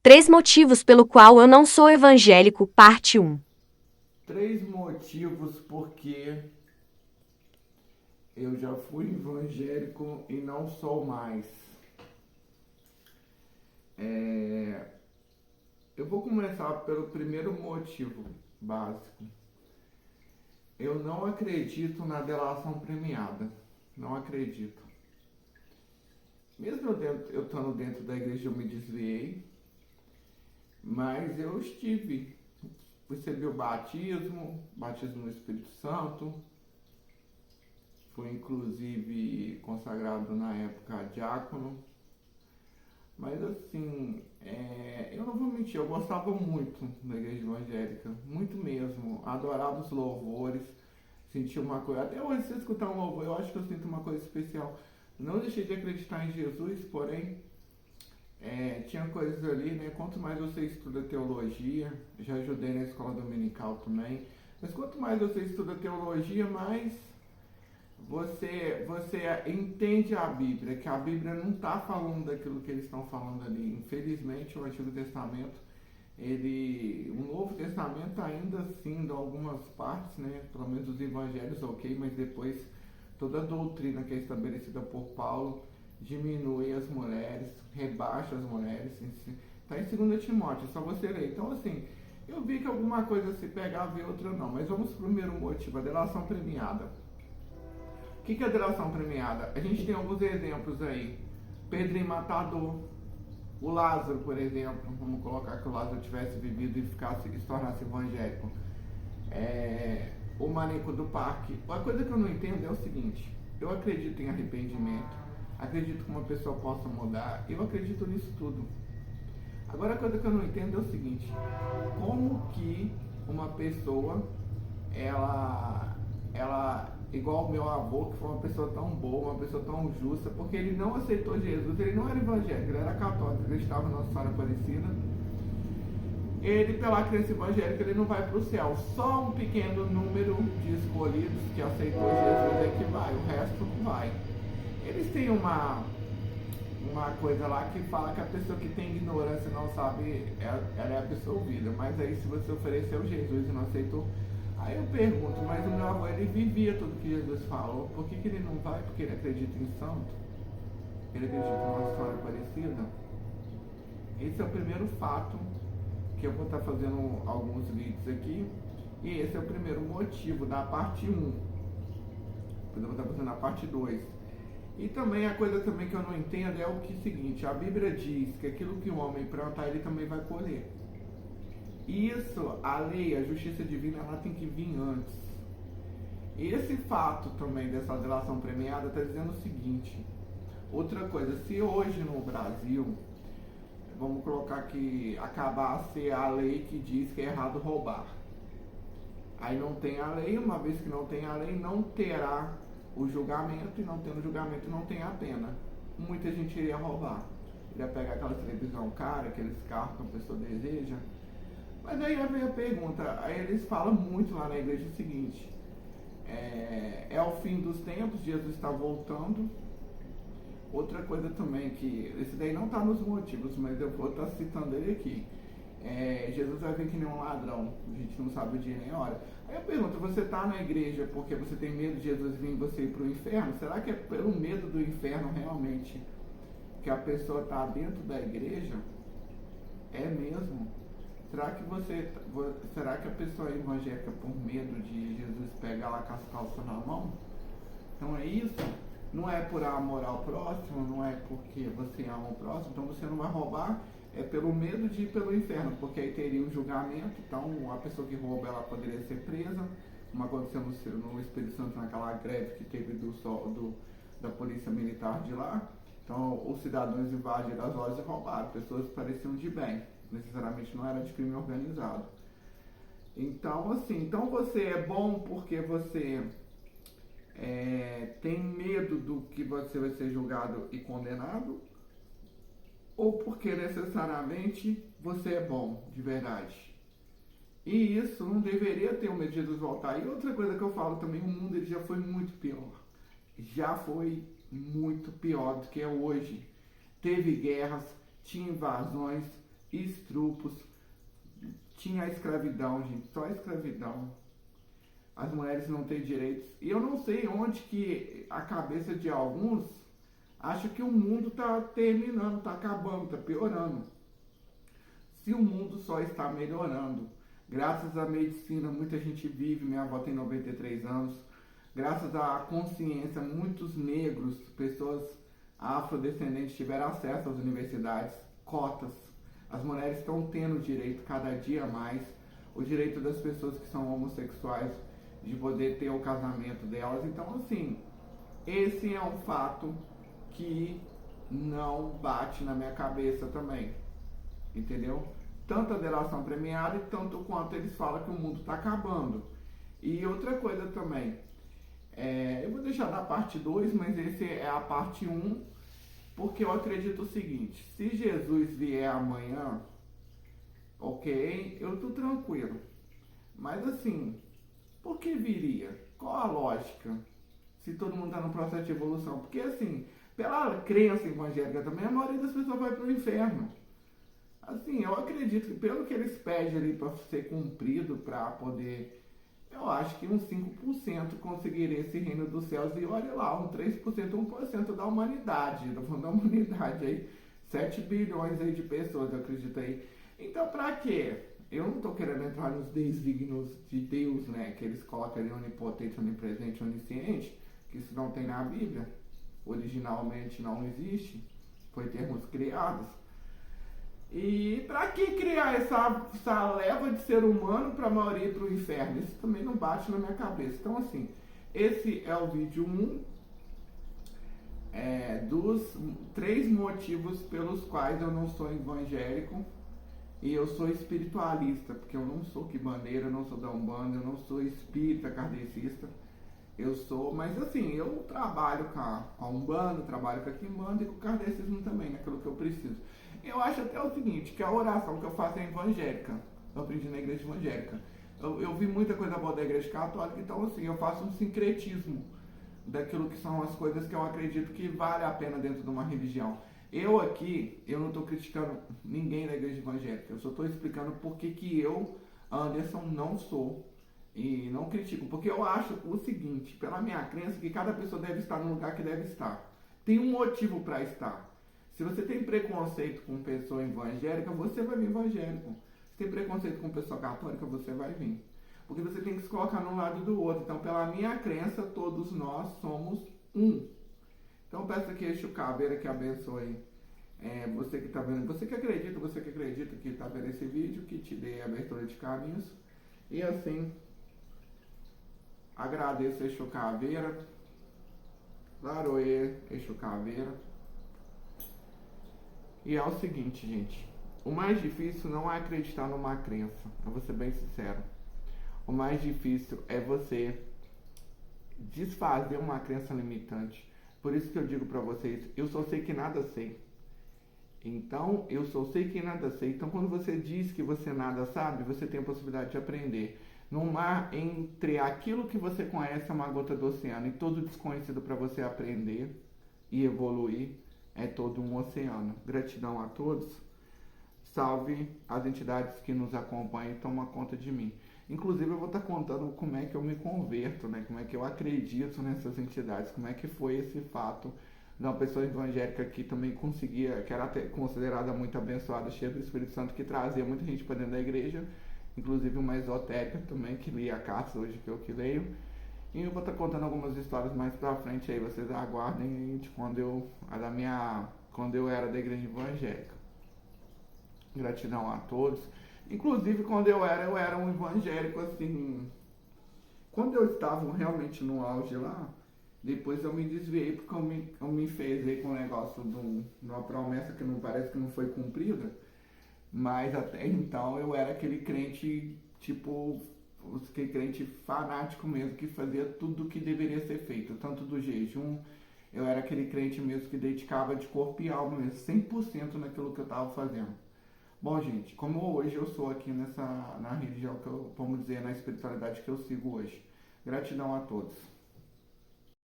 3 motivos pelo qual eu não sou evangélico, parte 1. 3 motivos porque eu já fui evangélico e não sou mais. Eu vou começar pelo primeiro motivo básico. Eu não acredito na delação premiada. Não acredito. Mesmo eu estando dentro da igreja, eu me desviei. Mas eu recebi o batismo no Espírito Santo. Fui inclusive consagrado na época diácono. Mas assim, eu não vou mentir, eu gostava muito da igreja evangélica, muito mesmo. Adorava os louvores, sentia uma coisa. Até hoje, se eu escutar um louvor, eu acho que eu sinto uma coisa especial. Não deixei de acreditar em Jesus, porém, tinha coisas ali, né? Quanto mais você estuda teologia, já ajudei na escola dominical também, mas quanto mais você estuda teologia, mais você entende a Bíblia, que a Bíblia não está falando daquilo que eles estão falando ali. Infelizmente, o Antigo Testamento, o Novo Testamento ainda assim, em algumas partes, né? Pelo menos os evangelhos, ok, mas depois toda a doutrina que é estabelecida por Paulo diminui as mulheres, rebaixa as mulheres. Está em 2 Timóteo, só você ler. Então, assim, eu vi que alguma coisa se pegava e outra não. Mas vamos para o primeiro motivo, a delação premiada. O que é a delação premiada? A gente tem alguns exemplos aí. Pedro Matador, o Lázaro, por exemplo. Vamos colocar que o Lázaro tivesse vivido e se tornasse evangélico. O maníaco do parque. A coisa que eu não entendo é o seguinte: eu acredito em arrependimento, acredito que uma pessoa possa mudar, eu acredito nisso tudo. Agora, a coisa que eu não entendo é o seguinte: como que uma pessoa, ela igual o meu avô, que foi uma pessoa tão boa, uma pessoa tão justa, porque ele não aceitou Jesus, ele não era evangélico, ele era católico, ele estava na Nossa Senhora Aparecida. Ele, pela crença evangélica, ele não vai para o céu. Só um pequeno número de escolhidos que aceitou Jesus é que vai, o resto não vai. Eles têm uma coisa lá que fala que a pessoa que tem ignorância e não sabe, ela é absolvida. Mas aí, se você ofereceu Jesus e não aceitou, aí eu pergunto, mas o meu avô, ele vivia tudo que Jesus falou, por que ele não vai? Porque ele acredita em santo? Ele acredita em Nossa Senhora Aparecida? Esse é o primeiro fato que eu vou estar fazendo alguns vídeos aqui. E esse é o primeiro motivo da parte 1. Depois eu vou estar fazendo a parte 2. E também a coisa também que eu não entendo é o seguinte: a Bíblia diz que aquilo que o homem plantar, ele também vai colher. Isso, a lei, a justiça divina, ela tem que vir antes. Esse fato também dessa delação premiada está dizendo o seguinte: outra coisa, se hoje no Brasil, vamos colocar que acabasse a lei que diz que é errado roubar, aí não tem a lei, uma vez que não tem a lei, não terá o julgamento, e não tendo julgamento não tem a pena. Muita gente iria roubar, iria pegar aquela televisão cara, aqueles carros que a pessoa deseja. Mas aí vem a pergunta, aí eles falam muito lá na igreja o seguinte: é o fim dos tempos, Jesus está voltando. Outra coisa também, que esse daí não está nos motivos, mas eu vou estar citando ele aqui. Jesus vai vir que nem um ladrão, a gente não sabe o dia nem a hora. Aí eu pergunto, você está na igreja porque você tem medo de Jesus vir e você ir para o inferno? Será que é pelo medo do inferno realmente que a pessoa está dentro da igreja? É mesmo? Será que a pessoa é evangélica por medo de Jesus pegar lá com as calças na mão? Então é isso? Não é por amor ao próximo, não é porque você ama o próximo, então você não vai roubar, é pelo medo de ir pelo inferno, porque aí teria um julgamento. Então a pessoa que rouba, ela poderia ser presa, como aconteceu no Espírito Santo, naquela greve que teve da polícia militar de lá. Então os cidadãos invadiram as lojas e roubaram, pessoas pareciam de bem, necessariamente não era de crime organizado. Então assim, então você é bom porque você tem medo do que você vai ser julgado e condenado, ou porque necessariamente você é bom de verdade? E isso não deveria ter o medo de Jesus voltar. E outra coisa que eu falo também, o mundo ele já foi muito pior. Já foi muito pior do que é hoje. Teve guerras, tinha invasões, estrupos, tinha a escravidão, gente, só a escravidão. As mulheres não têm direitos. E eu não sei onde que a cabeça de alguns acha que o mundo está terminando, está acabando, está piorando. Se o mundo só está melhorando, graças à medicina, muita gente vive, minha avó tem 93 anos, graças à consciência, muitos negros, pessoas afrodescendentes tiveram acesso às universidades, cotas. As mulheres estão tendo direito cada dia mais, o direito das pessoas que são homossexuais de poder ter o casamento delas. Então, assim, esse é um fato que não bate na minha cabeça também, entendeu? Tanto a delação premiada e tanto quanto eles falam que o mundo está acabando. E outra coisa também, eu vou deixar na parte 2, mas esse é a parte 1, porque eu acredito o seguinte: se Jesus vier amanhã, ok, eu tô tranquilo. Mas assim, por que viria? Qual a lógica? Se todo mundo está no processo de evolução. Porque assim, pela crença evangélica também, a maioria das pessoas vai para o inferno. Assim, eu acredito que pelo que eles pedem ali para ser cumprido, para poder, eu acho que uns 5% conseguiria esse reino dos céus. E olha lá, um 3%, 1% da humanidade. Da humanidade aí, 7 bilhões aí de pessoas, eu acredito aí. Então, para quê? Eu não estou querendo entrar nos desígnios de Deus, né? Que eles colocam ali onipotente, onipresente, onisciente, que isso não tem na Bíblia. Originalmente não existe. Foi termos criados. E para que criar essa leva de ser humano para a maioria ir para o inferno? Isso também não bate na minha cabeça. Então, assim, esse é o vídeo 1 dos 3 motivos pelos quais eu não sou evangélico. E eu sou espiritualista, porque eu não sou quibandeiro, eu não sou da Umbanda, eu não sou espírita kardecista. Eu sou, mas assim, eu trabalho com a Umbanda, trabalho com a Quimbanda e com o kardecismo também, naquilo que eu preciso. Eu acho até o seguinte, que a oração que eu faço é evangélica. Eu aprendi na igreja evangélica. Eu vi muita coisa boa da igreja católica, então assim, eu faço um sincretismo daquilo que são as coisas que eu acredito que vale a pena dentro de uma religião. Eu aqui, eu não estou criticando ninguém da igreja evangélica, eu só estou explicando por que eu, Anderson, não sou e não critico, porque eu acho o seguinte, pela minha crença, que cada pessoa deve estar no lugar que deve estar. Tem um motivo para estar. Se você tem preconceito com pessoa evangélica, você vai vir evangélico. Se tem preconceito com pessoa católica, você vai vir. Porque você tem que se colocar num lado do outro. Então, pela minha crença, todos nós somos um. Então peço aqui a Exu Caveira que abençoe você que está vendo, você que acredita que está vendo esse vídeo, que te dê abertura de caminhos. E assim, agradeço a Exu Caveira, Laroê, Exu Caveira. E é o seguinte, gente, o mais difícil não é acreditar numa crença, eu vou ser bem sincero. O mais difícil é você desfazer uma crença limitante. Por isso que eu digo pra vocês, eu só sei que nada sei. Então, eu só sei que nada sei. Então, quando você diz que você nada sabe, você tem a possibilidade de aprender. No mar, entre aquilo que você conhece, é uma gota do oceano, e todo desconhecido para você aprender e evoluir é todo um oceano. Gratidão a todos. Salve as entidades que nos acompanham e tomam conta de mim. Inclusive, eu vou estar contando como é que eu me converto, né? Como é que eu acredito nessas entidades, como é que foi esse fato de uma pessoa evangélica que também conseguia, que era até considerada muito abençoada, cheia do Espírito Santo, que trazia muita gente para dentro da igreja, inclusive uma esotérica também, que lia a carta hoje, que eu que leio. E eu vou estar contando algumas histórias mais pra frente aí, vocês aguardem de quando eu era da igreja evangélica. Gratidão a todos. Inclusive, quando eu era um evangélico, assim... Quando eu estava realmente no auge lá, depois eu me desviei, porque eu me enfezei com o negócio de uma promessa que não parece que não foi cumprida. Mas até então eu era aquele crente, tipo... Aquele crente fanático mesmo, que fazia tudo o que deveria ser feito. Tanto do jejum, eu era aquele crente mesmo que dedicava de corpo e alma mesmo, 100% naquilo que eu estava fazendo. Bom, gente, como hoje eu sou aqui na religião que vamos dizer, na espiritualidade que eu sigo hoje. Gratidão a todos.